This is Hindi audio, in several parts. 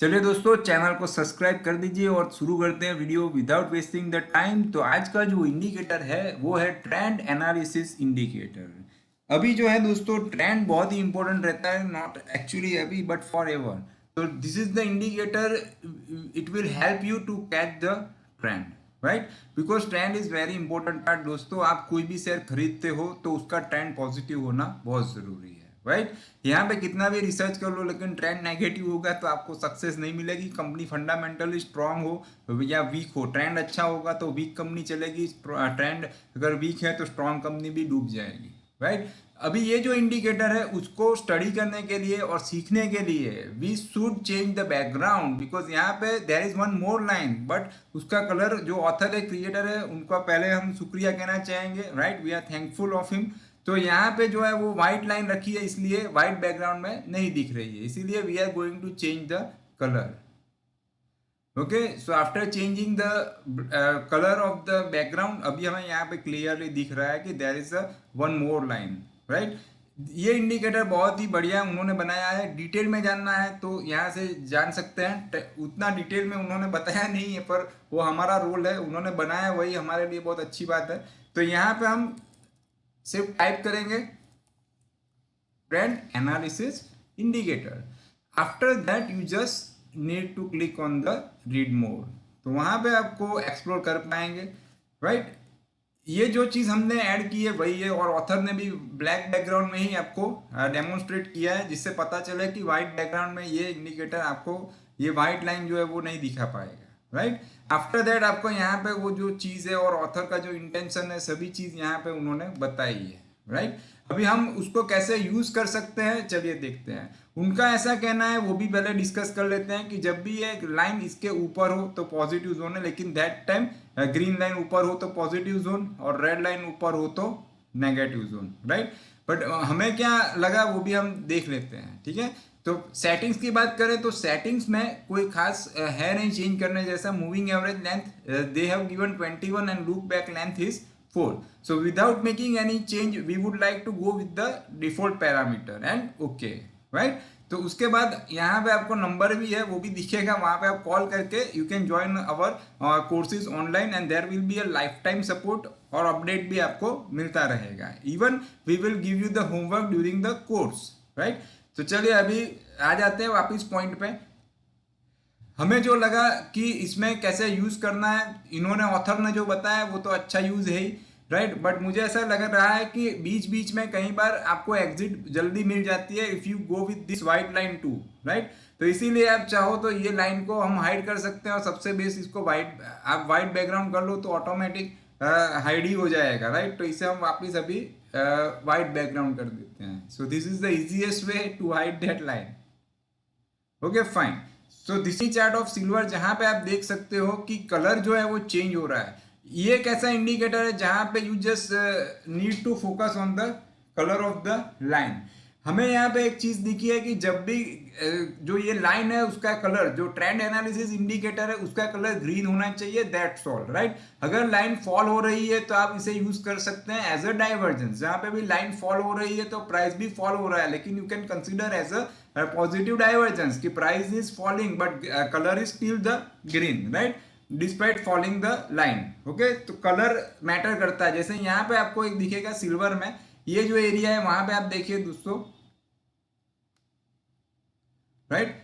चलिए दोस्तों, चैनल को सब्सक्राइब कर दीजिए और शुरू करते हैं video without wasting the time. तो आज का जो इंडिकेटर है वो है ट्रेंड एनालिसिस इंडिकेटर। अभी जो है दोस्तों, ट्रेंड बहुत ही इंपॉर्टेंट रहता है, नॉट एक्चुअली अभी बट फॉर एवर। तो this is the indicator, it will help you to catch the trend, right? Because trend is very important part. दोस्तों, आप कोई भी शेयर खरीदते हो तो उसका ट्रेंड पॉजिटिव होना बहुत जरूरी है, राइट? यहाँ पे कितना भी रिसर्च कर लो, लेकिन ट्रेंड नेगेटिव होगा तो आपको सक्सेस नहीं मिलेगी। कंपनी फंडामेंटली स्ट्रांग हो या वीक हो, ट्रेंड अच्छा होगा तो वीक कंपनी चलेगी, ट्रेंड अगर वीक है तो स्ट्रांग कंपनी भी डूब जाएगी, राइट? अभी ये जो इंडिकेटर है उसको स्टडी करने के लिए और सीखने के लिए we should change the background, because यहाँ पे there is one more line, but उसका कलर जो ऑथर है, क्रिएटर है, उनका पहले हम शुक्रिया कहना चाहेंगे, राइट? We are thankful of him. तो यहाँ पे जो है वो व्हाइट लाइन रखी है, इसलिए व्हाइट बैकग्राउंड में नहीं दिख रही है, इसीलिए we are going to change the colour. Okay, so after changing the colour of the background, अभी हमें यहाँ पे क्लियरली दिख रहा है कि there is a one more line, right? ये इंडिकेटर बहुत ही बढ़िया उन्होंने बनाया है। डिटेल में जानना है तो यहाँ से जान सकते हैं। उतना डिटेल में उन्होंने बताया नहीं है, पर वो हमारा रोल है, उन्होंने बनाया वही हमारे लिए बहुत अच्छी बात है। तो यहाँ पे हम सिर्फ टाइप करेंगे trend analysis indicator. After that you just need to click on the read more, तो वहां पे आपको एक्सप्लोर कर पाएंगे, राइट? ये जो चीज हमने ऐड की है वही है, और ऑथर ने भी ब्लैक बैकग्राउंड में ही आपको डेमोन्स्ट्रेट किया है, जिससे पता चले कि व्हाइट बैकग्राउंड में ये इंडिकेटर आपको ये व्हाइट लाइन जो है वो नहीं दिखा पाएगा, राइट? आफ्टर दैट आपको यहाँ पे वो जो चीज है और ऑथर का जो इंटेंशन है, सभी चीज यहाँ पे उन्होंने बताई है, राइट? अभी हम उसको कैसे यूज कर सकते हैं, चलिए देखते हैं। उनका ऐसा कहना है, वो भी पहले डिस्कस कर लेते हैं, कि जब भी एक लाइन इसके ऊपर हो तो पॉजिटिव जोन है, लेकिन दैट टाइम ग्रीन लाइन ऊपर हो तो पॉजिटिव जोन और रेड लाइन ऊपर हो तो नेगेटिव जोन, राइट? बट हमें क्या लगा वो भी हम देख लेते हैं, ठीक है? तो सेटिंग्स की बात करें तो सेटिंग्स में कोई खास है नहीं चेंज करने जैसा। Moving average length they have given 21 and look back length is 4. So without making any change, we would like to go with the default parameter and okay, right? तो उसके बाद यहाँ पे आपको नंबर भी है, वो भी दिखेगा, वहाँ पे आप कॉल करके you can join our courses online and there will be a lifetime support, और अपडेट भी आपको मिलता रहेगा। Even we will give you the homework during the course, right? तो चलिए अभी आ जाते हैं वापिस पॉइंट पे। हमें जो लगा कि इसमें कैसे यूज करना है, इन्होंने ऑथर ने जो बताया वो तो अच्छा यूज है ही, राइट? बट मुझे ऐसा लग रहा है कि बीच बीच में कई बार आपको एग्जिट जल्दी मिल जाती है if you go with this white line too, right? तो इसीलिए आप चाहो तो ये लाइन को हम हाइड कर सकते हैं, और सबसे बेस्ट इसको व्हाइट, आप व्हाइट बैकग्राउंड कर लो तो ऑटोमेटिक हाइड ही हो जाएगा, राइट? तो इसे हम वापिस अभी व्हाइट बैकग्राउंड कर देते हैं। So this is the easiest way to hide that line. Okay fine. So this chart of silver, जहां पे आप देख सकते हो कि कलर जो है वो चेंज हो रहा है। ये एक ऐसा इंडिकेटर है जहां पे you just need to focus on the colour of the line. हमें यहाँ पे एक चीज दिखी है कि जब भी जो ये लाइन है उसका कलर, जो ट्रेंड एनालिसिस इंडिकेटर है उसका कलर ग्रीन होना चाहिए, दैट्स ऑल, राइट? अगर लाइन फॉल हो रही है तो आप इसे यूज कर सकते हैं एज अ डाइवर्जेंस। जहां पे भी लाइन फॉल हो रही है तो प्राइस भी फॉल हो रहा है, लेकिन you can consider as a positive divergence कि price is falling but colour is still the green, right? Despite falling the line. Okay, तो कलर मैटर करता है। जैसे यहाँ पे आपको एक दिखेगा सिल्वर में, ये जो एरिया है वहां पे आप देखिए दोस्तों, राइट?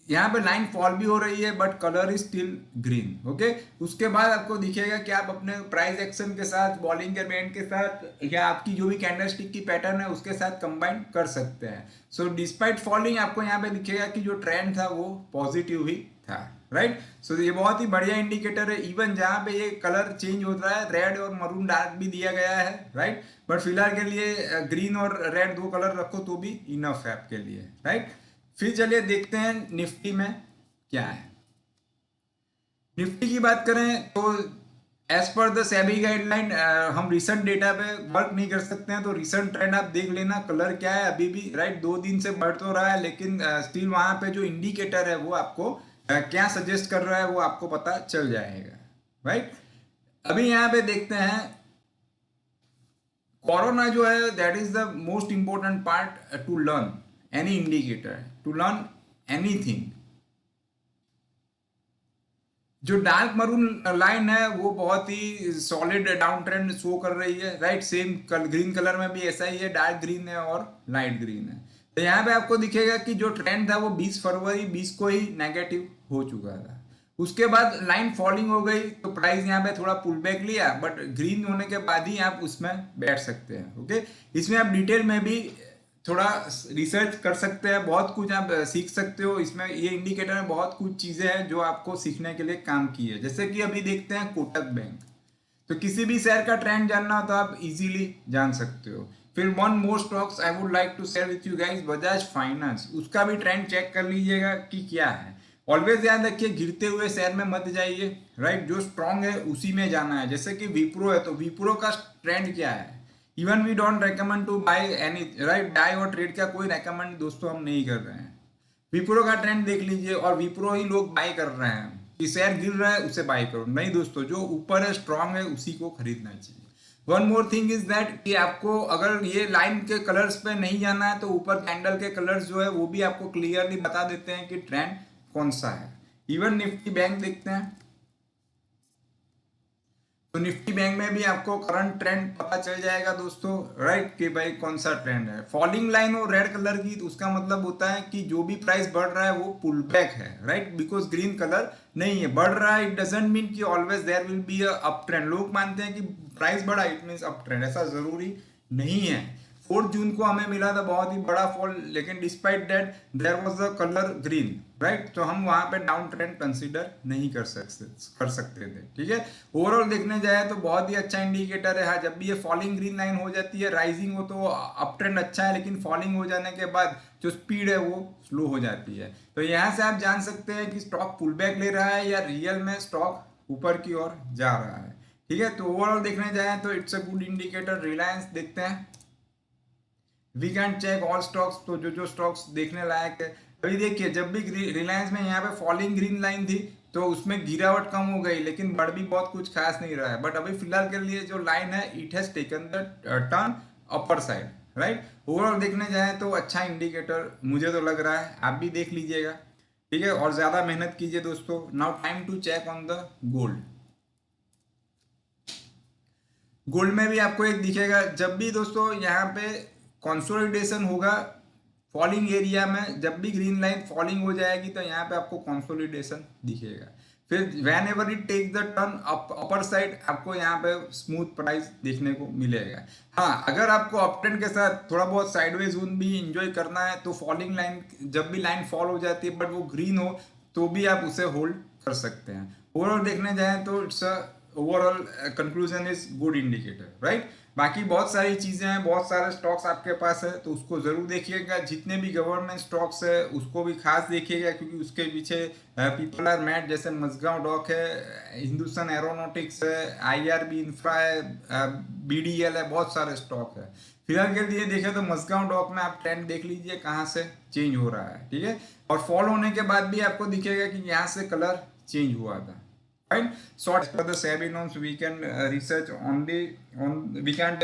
यहाँ पे लाइन फॉल भी हो रही है but colour is still green. Okay, उसके बाद आपको दिखेगा कि आप अपने प्राइस एक्शन के साथ, बॉलिंगर बैंड के साथ, या आपकी जो भी कैंडलस्टिक की पैटर्न है उसके साथ कंबाइन कर सकते हैं। सो डिस्पाइट फॉलिंग आपको यहाँ पे दिखेगा कि जो ट्रेंड था वो पॉजिटिव ही था, राइट? सो ये बहुत ही बढ़िया इंडिकेटर है। इवन जहाँ पे ये कलर चेंज होता है, रेड और मरून डार्क भी दिया गया है, राइट? बट फिलहाल के लिए ग्रीन और रेड दो कलर रखो तो भी इनफ है आपके लिए, राइट? फिर चलिए देखते हैं निफ्टी में क्या है। निफ्टी की बात करें तो as per the SEBI guideline हम रिसेंट डेटा पे वर्क नहीं कर सकते हैं, तो रिसेंट ट्रेंड आप देख लेना कलर क्या है अभी भी, राइट? 2 दिन से बढ़ तो रहा है, लेकिन स्टिल वहां पे जो इंडिकेटर है वो आपको क्या सजेस्ट कर रहा है वो आपको पता चल जाएगा, राइट? अभी यहाँ पे देखते हैं कोरोना जो है, that is the most important part to learn any indicator, to learn anything, जो डार्क मरून लाइन है वो बहुत ही सॉलिड डाउन ट्रेंड शो कर रही है, राइट। सेम ग्रीन कलर में भी ऐसा ही है, डार्क ग्रीन है और लाइट ग्रीन है। तो यहाँ पे आपको दिखेगा कि जो ट्रेंड था वो 20 फरवरी 20 को ही नेगेटिव हो चुका था। उसके बाद लाइन फॉलिंग हो गई तो प्राइस यहाँ पे थोड़ा पुल बैक लिया, बट ग्रीन होने के बाद ही आप उसमें बैठ सकते हैं। ओके, इसमें आप डिटेल में भी थोड़ा रिसर्च कर सकते हैं, बहुत कुछ आप सीख सकते हो इसमें। ये इंडिकेटर में बहुत कुछ चीजें हैं जो आपको सीखने के लिए काम की है। जैसे कि अभी देखते हैं कोटक बैंक, तो किसी भी शेयर का ट्रेंड जानना हो तो आप इजीली जान सकते हो। फिर one more stocks I would like to share with you guys, Bajaj finance, उसका भी ट्रेंड चेक कर लीजिएगा कि क्या है। ऑलवेज याद रखिए गिरते हुए शेयर में मत जाइए, राइट। जो स्ट्रांग है उसी में जाना है। जैसे कि विप्रो है तो विप्रो का ट्रेंड क्या है, even we don't recommend to buy any, right. Buy और ट्रेड का कोई रेकमेंड दोस्तों हम नहीं कर रहे हैं। विप्रो का ट्रेंड देख लीजिए और विप्रो ही लोग बाय कर रहे हैं कि शेयर गिर रहा है उसे बाय करो, नहीं दोस्तों, जो ऊपर है स्ट्रांग है उसी को खरीदना चाहिए। One more thing is that कि आपको अगर ये लाइन के कलर्स पे नहीं जाना है तो ऊपर कैंडल के कलर्स जो है वो भी आपको क्लियरली बता देते हैं कि ट्रेंड कौन सा है। इवन निफ्टी बैंक देखते हैं तो निफ्टी बैंक में भी आपको करंट ट्रेंड पता चल जाएगा दोस्तों, राइट, कि भाई कौन सा ट्रेंड है। फॉलिंग लाइन हो रेड कलर की तो उसका मतलब होता है कि जो भी प्राइस बढ़ रहा है वो पुल बैक है, राइट, बिकॉज ग्रीन कलर नहीं है, बढ़ रहा है। इट डजंट मीन कि always there will be a up trend. लोग मानते हैं कि प्राइस बढ़ा इट मीन्स अप ट्रेंड, ऐसा जरूरी नहीं है। 4 जून को हमें मिला था बहुत ही बड़ा फॉल, लेकिन despite that there was a colour green, right, तो हम वहां पे डाउन ट्रेंड कंसीडर नहीं कर सकते थे, ठीक है। ओवरऑल देखने जाए तो बहुत ही अच्छा इंडिकेटर है। हाँ, जब भी ये फॉलिंग ग्रीन लाइन हो जाती है, राइजिंग हो तो अप ट्रेंड अच्छा है, लेकिन फॉलिंग हो जाने के बाद जो स्पीड है वो स्लो हो जाती है। तो यहाँ से आप जान सकते हैं कि स्टॉक पुल बैक ले रहा है या रियल में स्टॉक ऊपर की ओर जा रहा है, ठीक है। तो ओवरऑल देखने जाए तो it's a good indicator. Reliance देखते हैं, we can check all stocks, तो जो जो स्टॉक्स देखने लायक है। अभी देखिए जब भी रिलायंस में यहाँ पे फॉलिंग ग्रीन लाइन थी तो उसमें गिरावट कम हो गई, लेकिन बढ़ भी बहुत कुछ खास नहीं रहा है। बट अभी फिलहाल के लिए जो लाइन है it has taken the turn upper side, right. Overall देखने जाए तो अच्छा इंडिकेटर मुझे तो लग रहा है, आप भी देख लीजिएगा, ठीक है। और ज्यादा मेहनत कीजिए दोस्तों। Now time to check on the gold. Gold में भी आपको एक दिखेगा, जब भी दोस्तों यहाँ पे कंसोलिडेशन होगा फॉलिंग एरिया में, जब भी ग्रीन लाइन फॉलिंग हो जाएगी तो यहाँ पे आपको कंसोलिडेशन दिखेगा। फिर whenever it take the turn upper side आपको यहाँ पे स्मूथ प्राइस देखने को मिलेगा। हाँ, अगर आपको अप ट्रेंड के साथ थोड़ा बहुत साइडवेज जोन भी इंजॉय करना है तो फॉलिंग लाइन, जब भी लाइन फॉल हो जाती है बट वो ग्रीन हो तो भी आप उसे होल्ड कर सकते हैं। ओवरऑल देखने जाए तो it's overall conclusion is good indicator, right. बाकी बहुत सारी चीजें हैं, बहुत सारे स्टॉक्स आपके पास है तो उसको जरूर देखिएगा। जितने भी गवर्नमेंट स्टॉक्स है उसको भी खास देखिएगा, क्योंकि उसके पीछे पीपल आर मैड, जैसे मजगांव डॉक है, हिंदुस्तान एरोनॉटिक्स है, आईआरबी इंफ्रा है, बीडीएल है, बहुत सारे स्टॉक है। फिलहाल के लिए देखें तो मजगांव डॉक में आप ट्रेंड देख लीजिए कहाँ से चेंज हो रहा है, ठीक है। और फॉल होने के बाद भी आपको दिखेगा कि यहाँ से कलर चेंज हुआ था, right. So as per the SEBI norms we can research only on, we can't